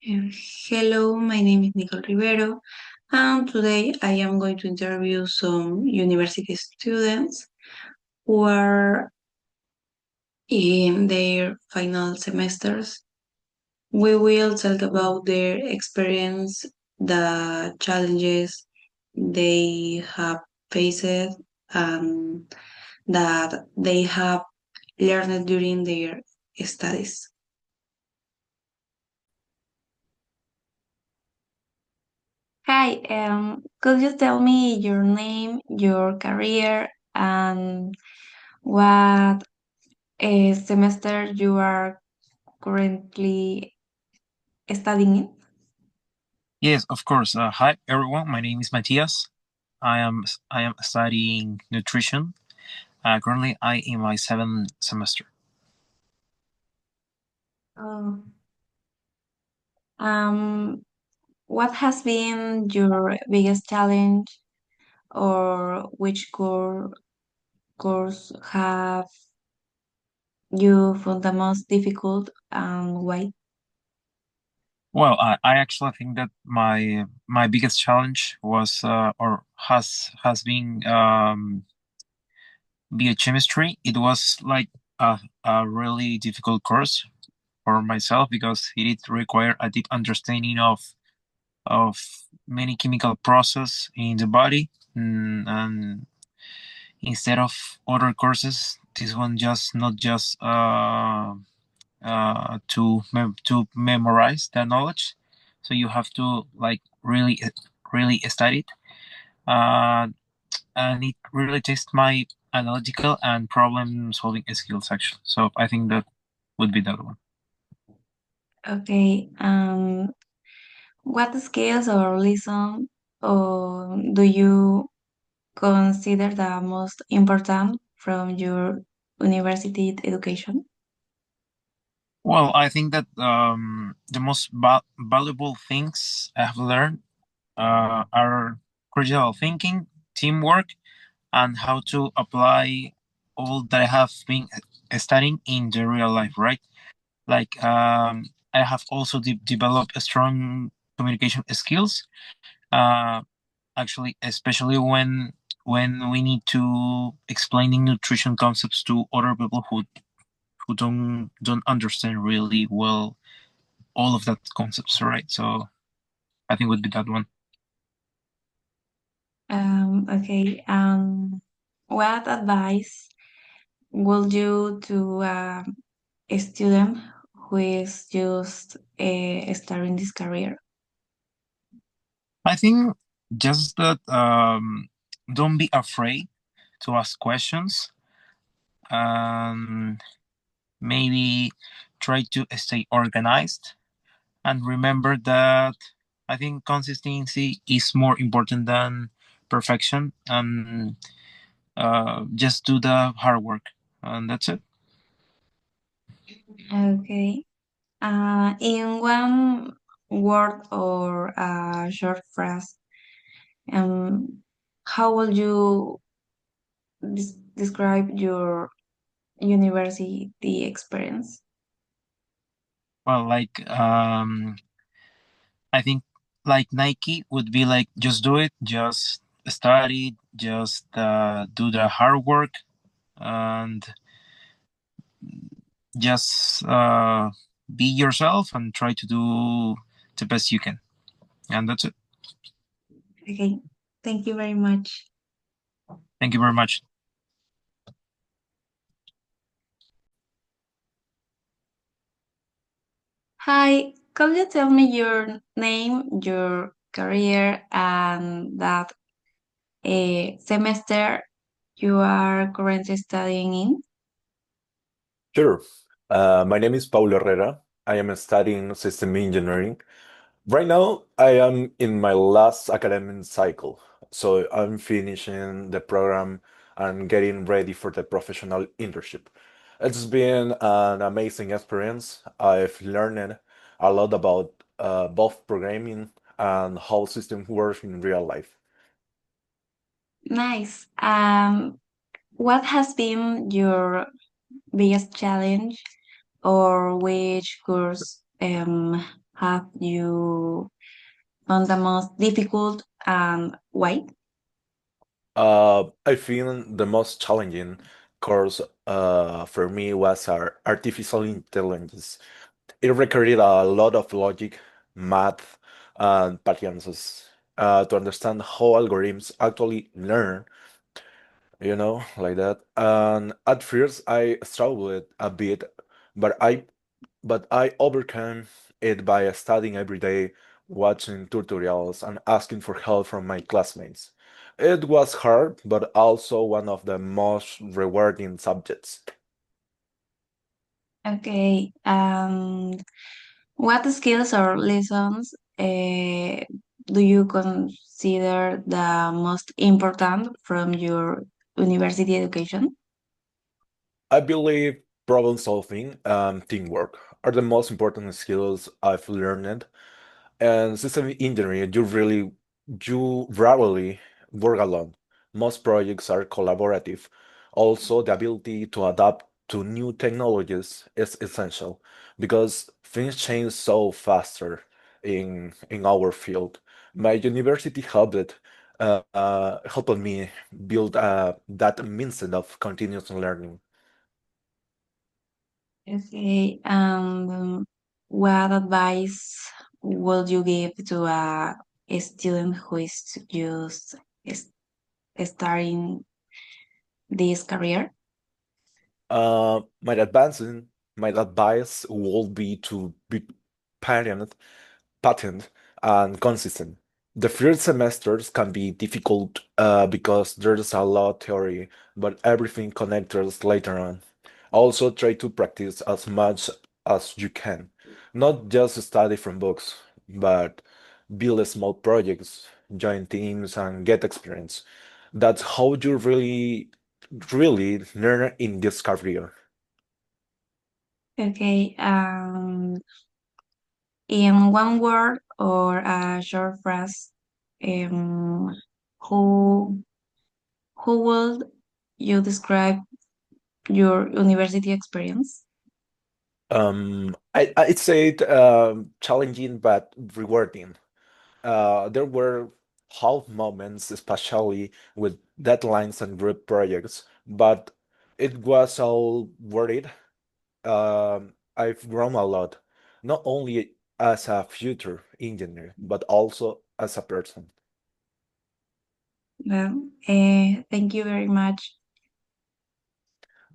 Hello, my name is Nicole Rivero, and today I am going to interview some university students who are in their final semesters. We will talk about their experience, the challenges they have faced, and that they have learned during their studies. Hi, could you tell me your name, your career, and what semester you are currently studying in? Yes, of course. Hi, everyone. My name is Matthias. I am studying nutrition. Currently, I in my seventh semester. Oh, um, what has been your biggest challenge, or which course have you found the most difficult, and why? Well, I actually think that my biggest challenge was or has been biochemistry. It was like a really difficult course for myself because it did require a deep understanding of many chemical process in the body, and instead of other courses, this one just not just to memorize the knowledge, so you have to like really study it, uh, and it really tests my analytical and problem solving skills actually. So I think that would be that one. Okay, what skills or lesson do you consider the most important from your university education? Well, I think that the most valuable things I have learned are critical thinking, teamwork, and how to apply all that I have been studying in the real life, right? Like I have also developed a strong communication skills. Uh, Actually, especially when we need to explaining nutrition concepts to other people who don't understand really well all of that concepts, right? So I think would be that one. Okay, what advice would you to a student who is just starting this career? I think just that don't be afraid to ask questions, and maybe try to stay organized, and remember that I think consistency is more important than perfection, and just do the hard work, and that's it. Okay, in one word or a short phrase, how would you describe your university experience? Well, like I think like Nike would be like just do it, just study, just do the hard work, and just be yourself and try to do the best you can, and that's it. Okay, thank you very much. Thank you very much. Hi, could you tell me your name, your career, and that semester you are currently studying in? Sure. My name is Paulo Herrera. I am studying system engineering. Right now, I am in my last academic cycle. So I'm finishing the program and getting ready for the professional internship. It's been an amazing experience. I've learned a lot about both programming and how systems work in real life. Nice. What has been your biggest challenge, or which course have you found the most difficult and why? I feel the most challenging course for me was our artificial intelligence. It required a lot of logic, math, and patience to understand how algorithms actually learn, like that. And at first, I struggled a bit, but I overcame it by studying every day, watching tutorials, and asking for help from my classmates. It was hard, but also one of the most rewarding subjects. Okay, what skills or lessons do you consider the most important from your university education? I believe problem solving and teamwork are the most important skills I've learned. And system engineering, you rarely work alone. Most projects are collaborative. Also, the ability to adapt to new technologies is essential because things change so faster in our field. My university helped me build that mindset of continuous learning. Okay, and what advice would you give to a student who is just is- starting this career? Uh, my advancing, my advice would be to be patient, patent, and consistent. The first semesters can be difficult because there's a lot of theory, but everything connects later on. Also, try to practice as much as you can. Not just study from books, but build small projects, join teams, and get experience. That's how you really learn in this career. Okay, in one word or a short phrase, um, who who would you describe your university experience? I'd say it challenging but rewarding. There were half moments, especially with deadlines and group projects, but it was all worth it. I've grown a lot, not only as a future engineer, but also as a person. Well, thank you very much.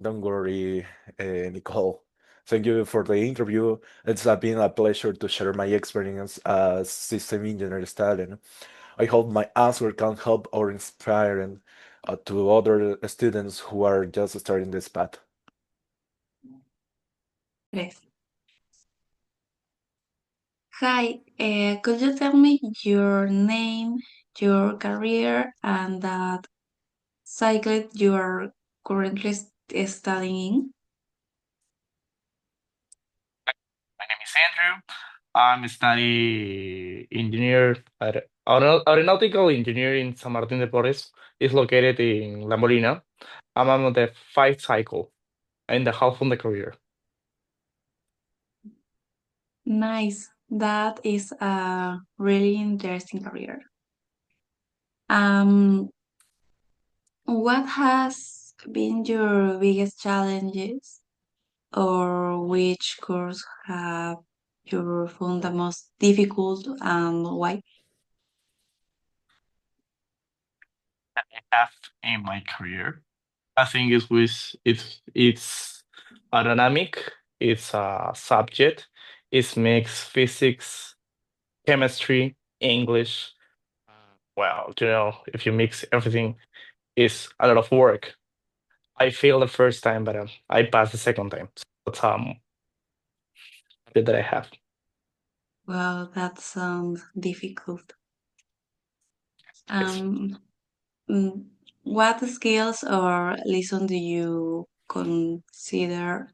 Don't worry, Nicole. Thank you for the interview. It's been a pleasure to share my experience as system engineer student. I hope my answer can help or inspire to other students who are just starting this path. Yes. Hi, could you tell me your name, your career, and that cycle you are currently studying? My name is Andrew. I'm study engineer at aeronautical engineer in San Martin de Porres. It's located in La Molina. I'm on the 5th cycle in the half of the career. Nice. That is a really interesting career. Um, what has been your biggest challenges, or which course have you found the most difficult and why? I have in my career. I think it's a dynamic. It's a subject. It makes physics, chemistry, English. Well, if you mix everything, it's a lot of work. I failed the first time, but I passed the second time. So that's that I have. Well, that sounds difficult. Yes. Um, mm, what skills or lesson do you consider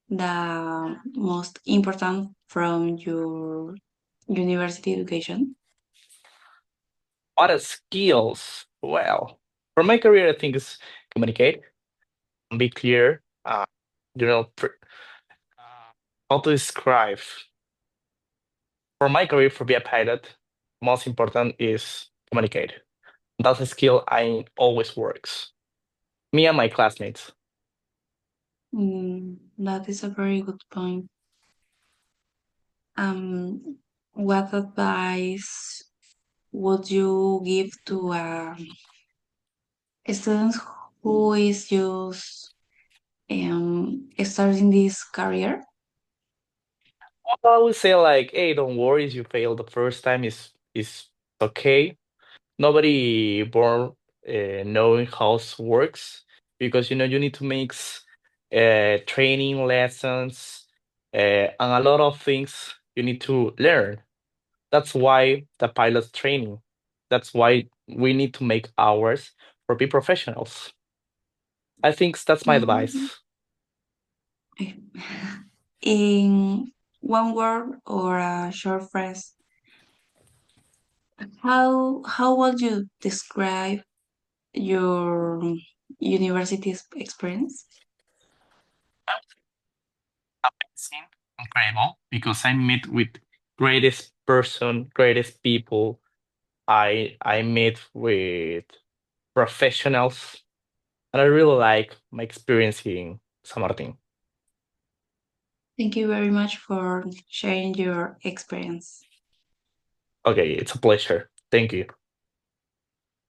the most important from your university education? What are skills? Well, for my career, I think is communicate, be clear. You know, how to describe. for my career, for be a pilot, most important is communicate. That's a skill I always works. Me and my classmates. That is a very good point. What advice would you give to a student who is just starting this career? Well, I would say like, hey, don't worry, if you fail the first time is okay. Nobody born knowing how it works because you need to mix training lessons and a lot of things you need to learn. That's why the pilot training. That's why we need to make hours for be professionals. I think that's my Mm, advice. In one word or a short phrase, how would you describe your university experience? Amazing, incredible, because I meet with greatest person, greatest people. I meet with professionals, and I really like my experience in San Martin. Thank you very much for sharing your experience. Okay, it's a pleasure. Thank you.